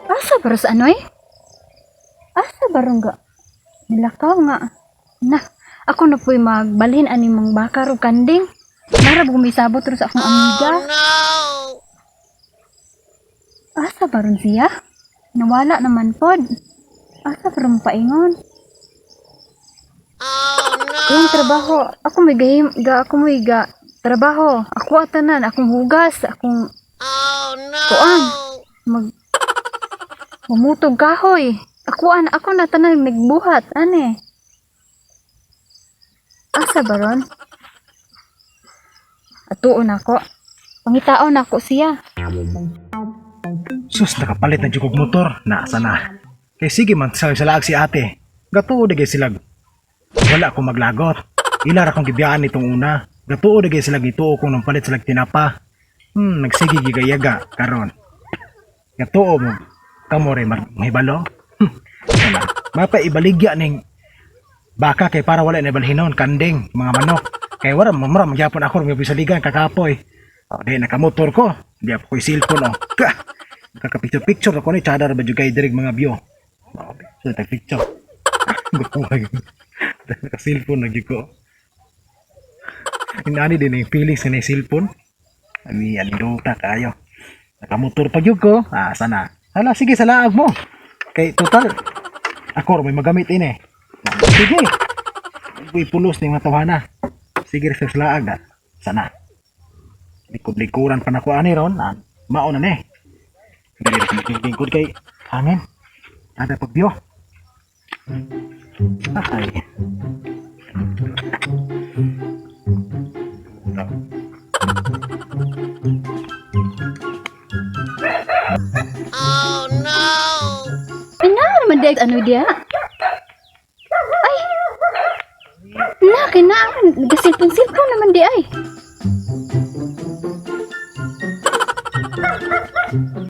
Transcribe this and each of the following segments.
Asa baros anoy? Asa barong ga? Nilakaw nga. Na, ako na po'y magbalhin ani mang bakar o kanding. Narab gumisabot rin sa akong amiga. Asa baron siya? Nawala naman pod. Asa baron paingon? Yung trabaho, ako may trabaho. Ako atanan, akong hugas, akong kuan. Mamutog kahoy. Ako na tanan nagbuhat, ane. Asa baron? Atuon ako. Pangitaon ako siya. Sus, nakapalit na jukog motor. Naasa na. Kaya sige man, salag si ate. Gatuo digay silag. Wala akong maglagot. Ilar akong gibiyaan itong una. Gatuo digay silag ito kung nang palit silag tinapa. Nagsigi gigayaga karon. Gatuo mo. Kamo rin mahibalo. Wala. Mapa ibaligya ning baka kay para wala na ibalhinon. Kanding, mga manok. Kaya wala, magyapon ako ng bisaligan, kakapoy. Di nakamotor ko. Di ako ko'y cellphone, Kakapicture-picture ako ni Chadar ba jugay dirig mga view. So, tag-picture. Gupuhay. Naka-cellphone lagi ko. Inani din yung feelings na yung cellphone. Ani dota kayo. Nakamotor pa yun ko. Sana. Hala, sige, salaag mo. Kay total, ako may magamit ini. Sige. Ipulos ng mga tawhana. Sige, sa salaag. Sana. Likod-likuran pa na ko ani ron. Mauna na lingkod kay hangin. Ada pagbiyo. Ay. Oh no! Ina naman dahil ano dia? Ay! Kinaan. Nagasilpon-silpon naman di ay.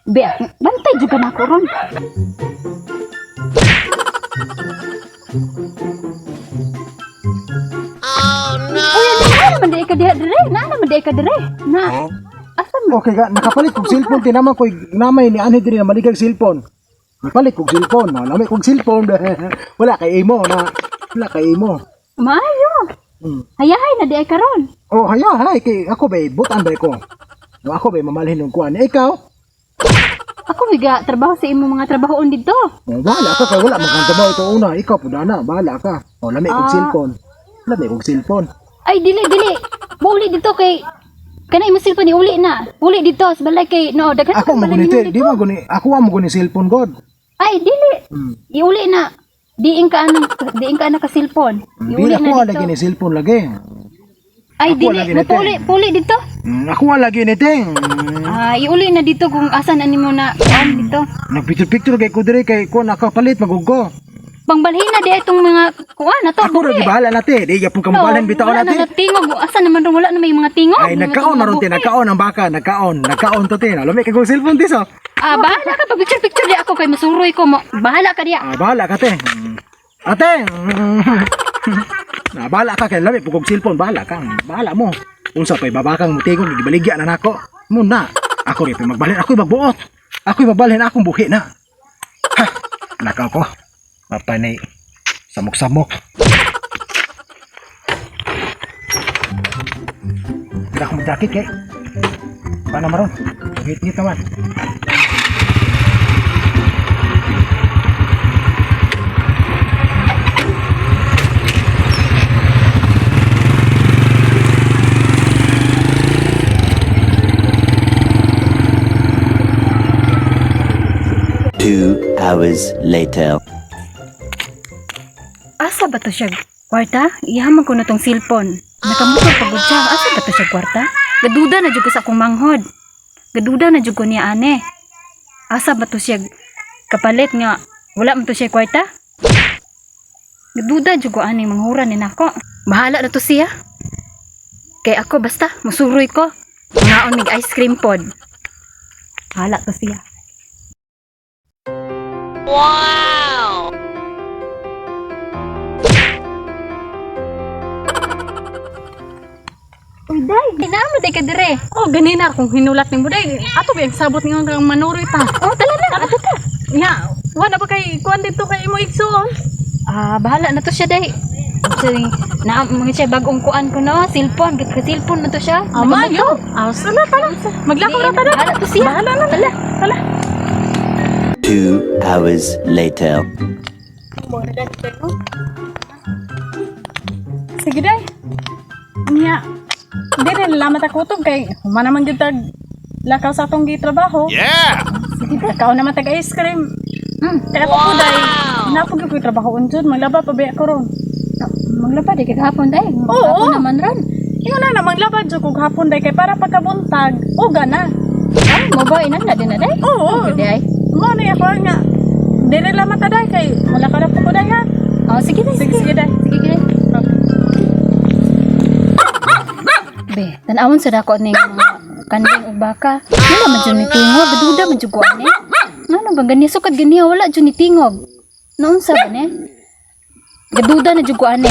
Be, bantay juga na ako ron. Oh no! Uy, na naman di ka dire. Na naman di ka dire. Na. Asan mo? Okay ka, nakapalit kong cellphone. Tinaman ko namay ni Anhe din na maligag cellphone. Napalit kong cellphone. Namay kong cellphone. Wala kay imo na. Wala kay imo. Maayo. Hayahay na di ay karon. Oh, hay. Kay ako ba, butan ba ko? Ako ba, mamalhin ng kuhan. Ikaw? Ako biga trabaho sa imo mga trabahoon dito. Oh, bahala ka kay wala magkantabaw ito una. Ikaw po na, bahala ka. Oh, lamay kong cellphone. Lamay kong cellphone. Ay dili. Uli dito kay kanay mo cellphone uli na. Uli dito sa balay kay no daghan Ako mo gunito, di ba guni? Ako mo guni cellphone god. Ay dili. Iuli na. Diin ka ana ka cellphone. Di Iuli ako na lagi dito. ni cellphone lagi. Ay Ako dili lagi mo nito. puli dito. Ako lagi ni ting. Iuli na dito kung asan ani mo na dito. Nagpicture kay ko dire kay ko nakapalit magugo. Pangbalhin na di itong mga kuan na to. Ako ra gibahala nate, di yapon ka mabalhin bitaw Wala na nate. tingog. Asan naman ron wala na may mga tingog. Ay nagkaon na ron tin, nagkaon ang baka, nagkaon to tin. Lami kay kong cellphone tiso. Bahala ka pag picture di ako kay masuroy ko mo. Bahala ka diya. Bahala ka te. Ate. Bahala ka kay lami pugog cellphone, bahala ka. Bahala mo. Unsa pay babakang mutigong gibaligya na nako. Muna. Ako rin magbalhin, ako'y magbuot. Ako'y magbalhin akong buhi na. Ha, nakaw ko. Mapanay, samok-samok. Hindi ako mag-jacket kay. Paano maron? Ngit-ngit naman. Two hours later. Asa ba to siya? Kwarta? Iyaman ko na tong cellphone. Nakamukha pagod siya. Asa ba to siya kwarta? Gaduda na jud ko sa akong manghod. Gaduda na jud ko niya ane. Asa ba to siya? Kapalit nga wala man to siya kwarta? Gaduda jud ko ane manghura ni nako. Bahala na to siya. Kay ako basta musuroy ko. Ngaon mig ice cream pod. Bahala to siya. Wow! Uy, day, naamo day ka dire. Oh, ganina kung hinulat ni mo day. Ato ba yung sabot nga ang manuroy ta? Oh, tala na, ato ta. Nya, wala ba kay kuan dito kay mo igsoon? Bahala na to siya, day. Actually, mga siya bagong kuan ko no, cellphone, git ka cellphone na to siya. Ama yo. Sala tala. Maglakaw na tala. Bahala to siya. Bahala na. Tala. Tala. 2 hours later. Sige day. Nya, hindi rin lamat ako to kay humana man gyud tag lakaw sa atong gitrabaho. Yeah! Sige day, kao naman tag ice cream. Kaya ako po day, hinapog ko yung trabaho unjud, maglaba pa ba ako ron. Maglapa di kagahapon, day. Oo. Ako naman ron. Yung na maglaba jud kog hapon day kay para pagkabuntag, uga na. Ay, mo ba inang na din na, day? Oo. Day. Mo na ako nga. Dire lamat ta day kay wala ka na po ko day ha. Oh, sige, day. Sige day. Sige, day. Be, tanawon sa dako ning kanding ug baka. Wala man jud ni tingog, gaduda man jud ko ani. Ano ba gani sukad gani wala jud ni tingog. Naunsa ba ni? Gaduda na jud ko ani.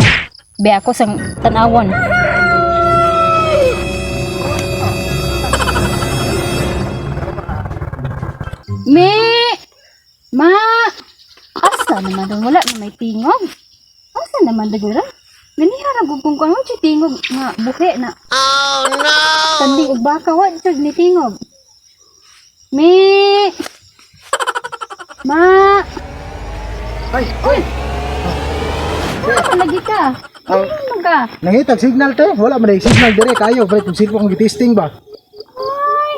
Be ako sang tanawon. Me! Ma! Asa naman doon? Wala na may tingog. Asa naman dagura? Ganihara gugong ko ang jud tingog nga buhi na. Oh no! Kanding ug baka wa jud ni tingog. Me! Ma! Ay, ay. Ano lagi ka? Ano ka? Nangitag signal te, wala man day signal dire kayo, bait yung cellphone kong testing ba? Ay!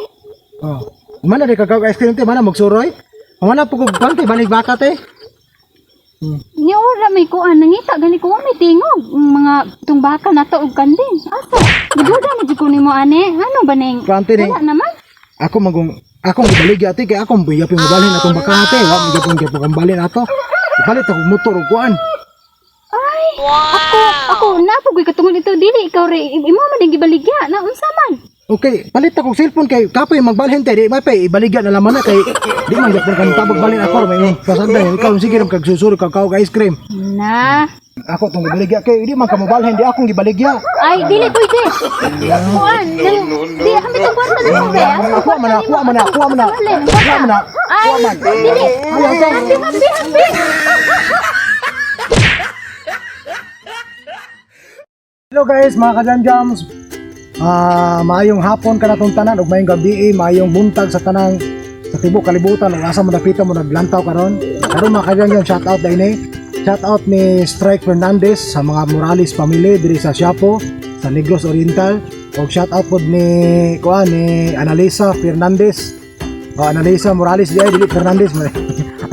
Oh. Mana di kagaw ice cream te, mana magsuroy? Mana po kog bante balik baka te. Ni wala may kuan nangita gani ko may tingog. Mga tung baka na to ug kanding. Asa? Gaduda na jud ko nimo ane. Ano ba ning? Bante ni. Wala naman. Ako magong akong gibalig ate kay akong buyap yung balhin atong baka ate, wa mo gyapon gyapon kang balhin ato. Ipalit ako motor ug kuan. Ay, ako napogoy katungod ito dili ikaw re imo man ding gibaligya na unsa man? Okay, palit akong cellphone kay kapoy magbalhin te, di may pa ibaligyan na laman na kay di man gyapon kang tabag balhin ako may pasanday ikaw sige ram kag susuro kag kaog ice cream. Na. Ako tong gibaligya kay di man ka mobalhin di akong gibaligya. Ay, dili pwede. Kuan, di hambit ang kwarta na mo kaya. Kuha man na, kuha man na, kuha man na. Kuha man na. Ay, dili. Hambi. Hello guys, mga kajanjams. Maayong hapon ka natong tanan ug maayong gabi, maayong buntag sa tanang sa tibok kalibutan ug asa mo napita mo naglantaw karon. Karon mga kajanjam, shout out dinhi. Shout out ni Strike Fernandez sa mga Morales family diri sa Siapo, sa Negros Oriental. Og shout out pod ni ni Analisa Fernandez. O Analisa Morales dili Fernandez.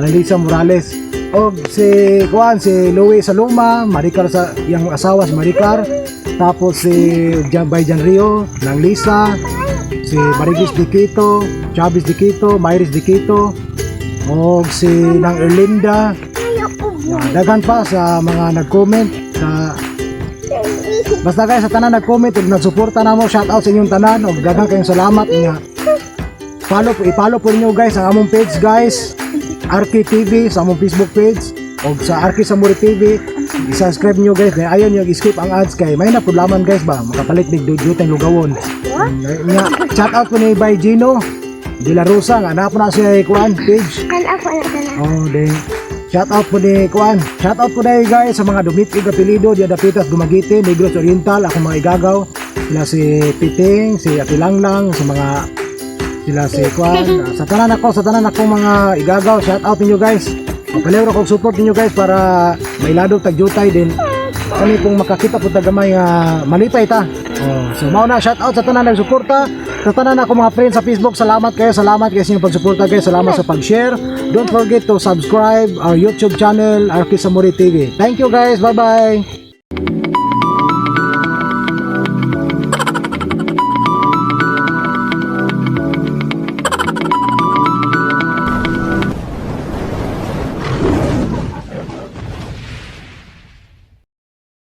Analisa Morales. Og si Louie Saluma, Maricar sa yang asawa si Maricar. Tapos si Bayjan Rio, Nang Lisa, si Marigis Diquito, Chavez Diquito, Mayris Diquito, o si Nang Erlinda. Daghan pa sa mga nag-comment sa basta guys sa tanan nag-comment ug nagsuporta namo, shout out sa inyong tanan ug daghan kayong salamat nga. I-follow po niyo guys ang among page guys, RK TV sa among Facebook page ug sa RK Samuri TV. I-subscribe nyo guys, kaya ayaw nyo i-skip ang ads kay may napudlaman guys ba, makapalit ni dudutang lugawon. Nga, shout out po ni Bay Gino De La Rosa, nga na po na siya page. Oh, then shout out po ni shout out po na guys sa mga dumitig apelido, diya dapitas Gumagiti, Negros Oriental, ako mga igagaw, sila si Piting, si Atilanglang, sa mga sila si sa tanan ako mga igagaw, shout out ninyo guys. Palero kong support niyo guys para may ladog tagjutay din kami pong makakita po tagamay malipay ta. So mao na, shout out sa tanan nagsuporta, sa tanan ako mga friends sa Facebook. Salamat kayo sa inyong pagsuporta guys. Salamat sa pag-share. Don't forget to subscribe our YouTube channel, RK Samuri TV. Thank you guys. Bye bye.